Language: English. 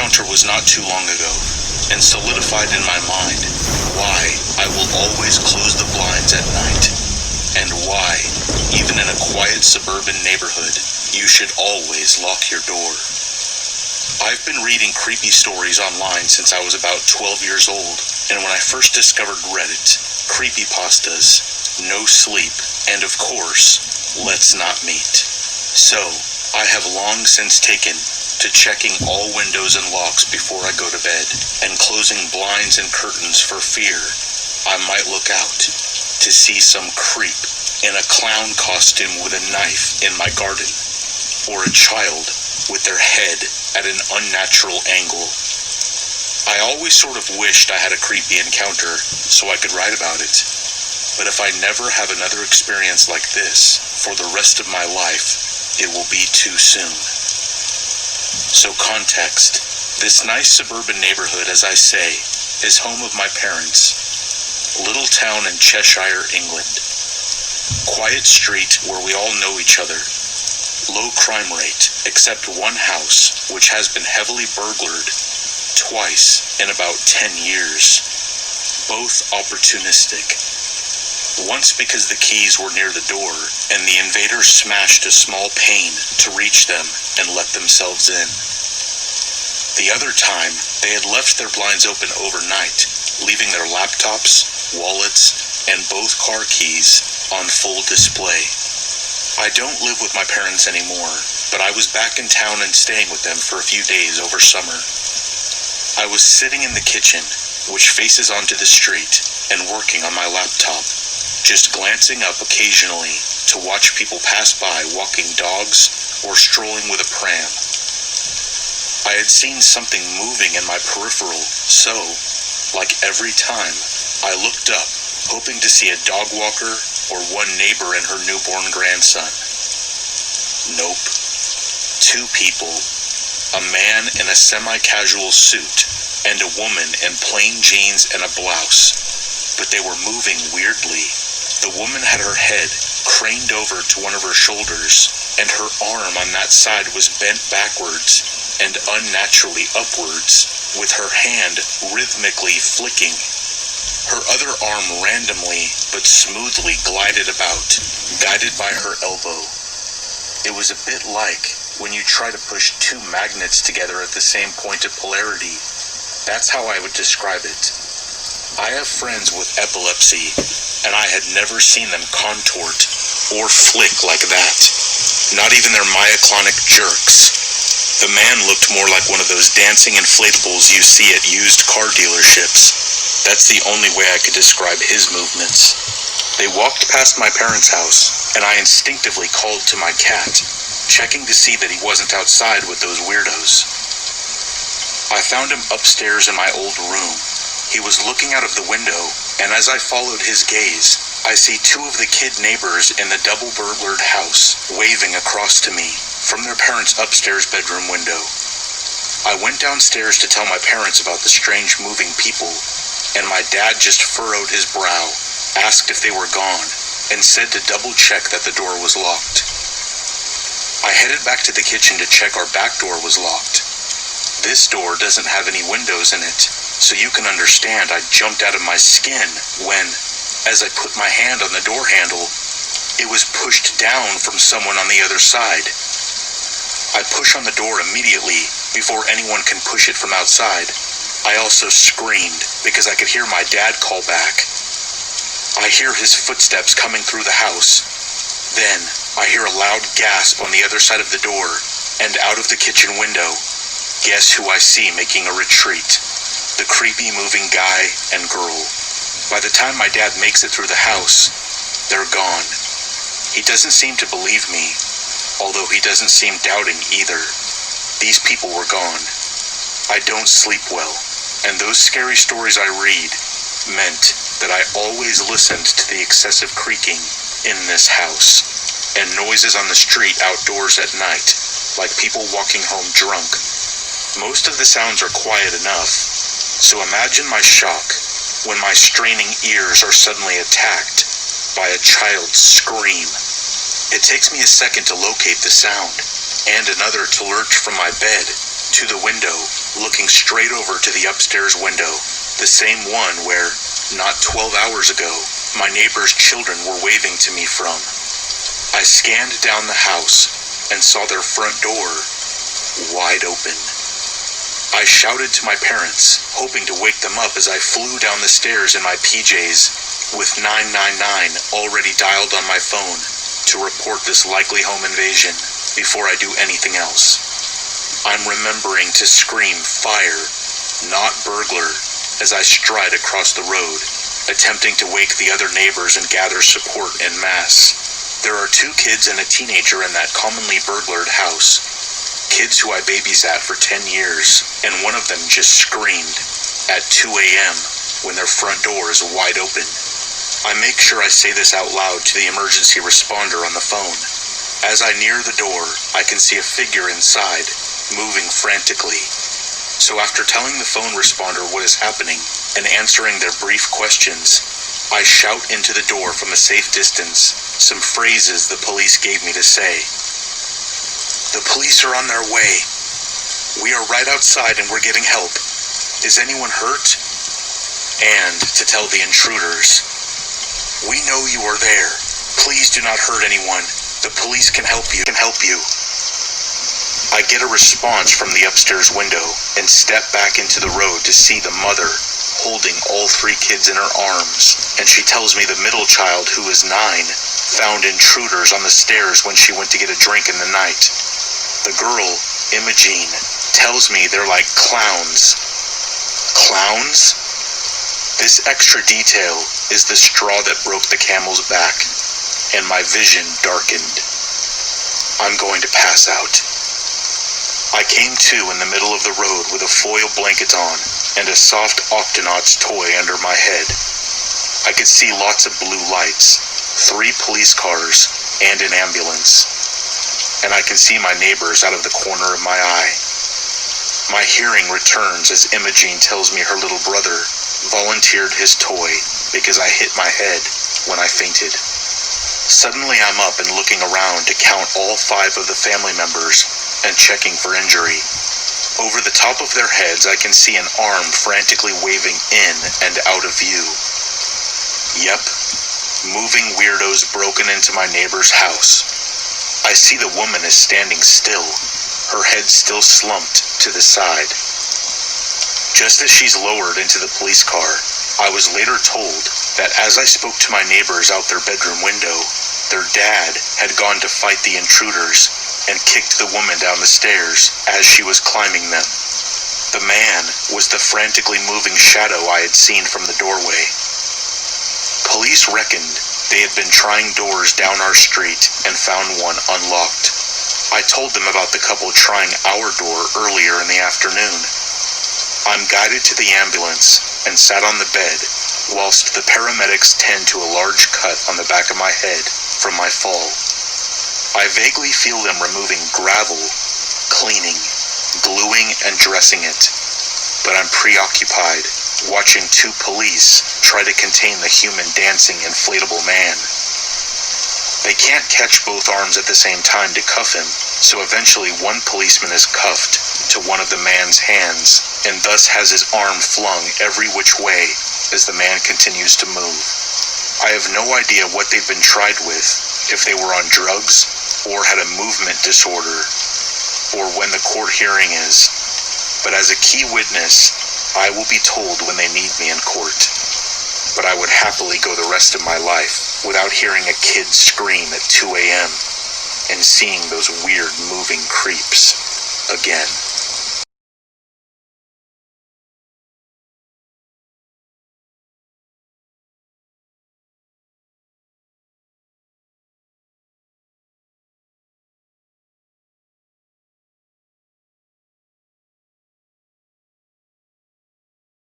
encounter was not too long ago, and solidified in my mind why I will always close the blinds at night, and why, even in a quiet suburban neighborhood, you should always lock your door. I've been reading creepy stories online since I was about 12 years old, and when I first discovered Reddit, creepypastas, no sleep, and of course, let's not meet. So, I have long since taken to checking all windows and locks before I go to bed, and closing blinds and curtains for fear I might look out to see some creep in a clown costume with a knife in my garden, or a child with their head at an unnatural angle. I always sort of wished I had a creepy encounter so I could write about it, but if I never have another experience like this for the rest of my life, it will be too soon. So context, this nice suburban neighborhood, as I say, is home of my parents. Little town in Cheshire, England. Quiet street where we all know each other. Low crime rate, except one house, which has been heavily burglared twice in about 10 years. Both opportunistic. Once because the keys were near the door, and the invaders smashed a small pane to reach them and let themselves in. The other time, they had left their blinds open overnight, leaving their laptops, wallets, and both car keys on full display. I don't live with my parents anymore, but I was back in town and staying with them for a few days over summer. I was sitting in the kitchen, which faces onto the street, and working on my laptop, just glancing up occasionally to watch people pass by walking dogs or strolling with a pram. I had seen something moving in my peripheral, so, like every time, I looked up, hoping to see a dog walker or one neighbor and her newborn grandson. Nope. Two people, a man in a semi-casual suit and a woman in plain jeans and a blouse, but they were moving weirdly. The woman had her head craned over to one of her shoulders, and her arm on that side was bent backwards and unnaturally upwards, with her hand rhythmically flicking. Her other arm randomly but smoothly glided about, guided by her elbow. It was a bit like when you try to push two magnets together at the same point of polarity. That's how I would describe it. I have friends with epilepsy, and I had never seen them contort or flick like that. Not even their myoclonic jerks. The man looked more like one of those dancing inflatables you see at used car dealerships. That's the only way I could describe his movements. They walked past my parents' house, and I instinctively called to my cat, checking to see that he wasn't outside with those weirdos. I found him upstairs in my old room. He was looking out of the window, and as I followed his gaze, I see two of the kid neighbors in the double burglared house waving across to me from their parents' upstairs bedroom window. I went downstairs to tell my parents about the strange moving people, and my dad just furrowed his brow, asked if they were gone, and said to double check that the door was locked. I headed back to the kitchen to check our back door was locked. This door doesn't have any windows in it, so you can understand I jumped out of my skin when, as I put my hand on the door handle, it was pushed down from someone on the other side. I push on the door immediately before anyone can push it from outside. I also screamed because I could hear my dad call back. I hear his footsteps coming through the house. Then I hear a loud gasp on the other side of the door, and out of the kitchen window, guess who I see making a retreat? The creepy moving guy and girl. By the time my dad makes it through the house, they're gone. He doesn't seem to believe me, although he doesn't seem doubting either. These people were gone. I don't sleep well, and those scary stories I read meant that I always listened to the excessive creaking in this house, and noises on the street outdoors at night, like people walking home drunk. Most of the sounds are quiet enough, so imagine my shock when my straining ears are suddenly attacked by a child's scream. It takes me a second to locate the sound, and another to lurch from my bed to the window looking straight over to the upstairs window, the same one where, not 12 hours ago, my neighbor's children were waving to me from. I scanned down the house and saw their front door wide open. I shouted to my parents, hoping to wake them up as I flew down the stairs in my PJs, with 999 already dialed on my phone to report this likely home invasion before I do anything else. I'm remembering to scream fire, not burglar, as I stride across the road, attempting to wake the other neighbors and gather support en masse. There are 2 kids and a teenager in that commonly burglared house. Kids who I babysat for 10 years, and one of them just screamed at 2 a.m. when their front door is wide open. I make sure I say this out loud to the emergency responder on the phone. As I near the door, I can see a figure inside, moving frantically. So after telling the phone responder what is happening and answering their brief questions, I shout into the door from a safe distance some phrases the police gave me to say. The police are on their way. We are right outside and we're getting help. Is anyone hurt? And to tell the intruders, we know you are there. Please do not hurt anyone. The police can help you. I get a response from the upstairs window and step back into the road to see the mother holding all 3 kids in her arms, and she tells me the middle child, who is 9, found intruders on the stairs when she went to get a drink in the night. The girl, Imogene, tells me they're like clowns. Clowns? This extra detail is the straw that broke the camel's back, and my vision darkened. I'm going to pass out. I came to in the middle of the road with a foil blanket on and a soft Octonauts toy under my head. I could see lots of blue lights, 3 police cars, and an ambulance. And I can see my neighbors out of the corner of my eye. My hearing returns as Imogene tells me her little brother volunteered his toy because I hit my head when I fainted. Suddenly I'm up and looking around to count all 5 of the family members and checking for injury. Over the top of their heads, I can see an arm frantically waving in and out of view. Yep, moving weirdos broken into my neighbor's house. I see the woman is standing still, her head still slumped to the side. Just as she's lowered into the police car, I was later told that as I spoke to my neighbors out their bedroom window, their dad had gone to fight the intruders and kicked the woman down the stairs as she was climbing them. The man was the frantically moving shadow I had seen from the doorway. Police reckoned they had been trying doors down our street and found one unlocked. I told them about the couple trying our door earlier in the afternoon. I'm guided to the ambulance and sat on the bed whilst the paramedics tend to a large cut on the back of my head from my fall. I vaguely feel them removing gravel, cleaning, gluing, and dressing it, but I'm preoccupied watching 2 police try to contain the human dancing inflatable man. They can't catch both arms at the same time to cuff him, so eventually one policeman is cuffed to one of the man's hands and thus has his arm flung every which way as the man continues to move. I have no idea what they've been tried with, if they were on drugs or had a movement disorder, or when the court hearing is, but as a key witness, I will be told when they need me in court. But I would happily go the rest of my life without hearing a kid scream at 2 a.m. and seeing those weird moving creeps again.